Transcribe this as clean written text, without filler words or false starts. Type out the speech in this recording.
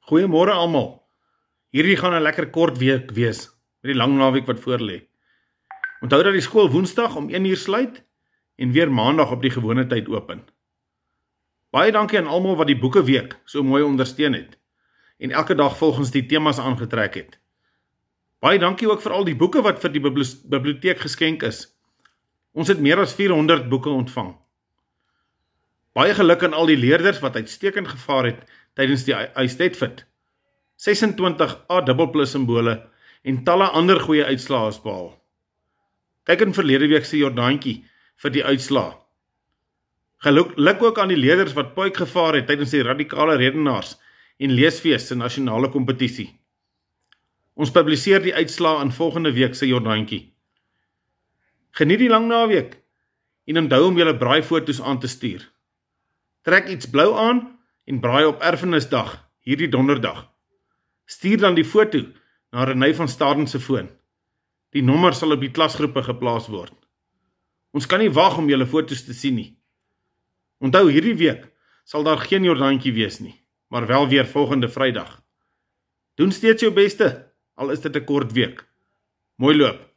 Goeiemôre almal. Hierdie gaan 'n lekker kort week wees met die lang naweek wat voorlê. Onthou dat die skool Woensdag om 1 uur sluit en weer Maandag op die gewone tyd open. Baie dankie aan almal wat die boekeweek so mooi ondersteun het en elke dag volgens die temas aangetrek het. Baie dankie ook vir al die boeke wat vir die biblioteek geskenk is. Ons het meer as 400 boeke ontvang. Baie geluk aan al die leerders wat uitstekend gevaar het tydens die Eisteddfit. 26 A++ simbole en talle ander goeie uitslae is behaal. Kyk in verlede week se Jordaantjie vir die uitslae. Geluk ook aan die leerders wat puik gevaar het tydens die radikale redenaars en leesfees se nasionale kompetisie. Ons publiseer die uitslae in volgende week se Jordaantjie. Geniet die lang naweek en onthou om julle braaifoto's aan te stuur. Trek iets blou aan en braai op Erfenisdag hierdie donderdag. Stuur dan die foto na Renée van Staden se foon. Die nommer sal op die klasgroepe geplaas word. Ons kan nie wag om julle foto's te sien nie. Onthou, hierdie week sal daar geen Jordaantjie wees nie, maar wel weer volgende Vrydag. Doen steeds jou beste, al is dit 'n kort week. Mooi loop.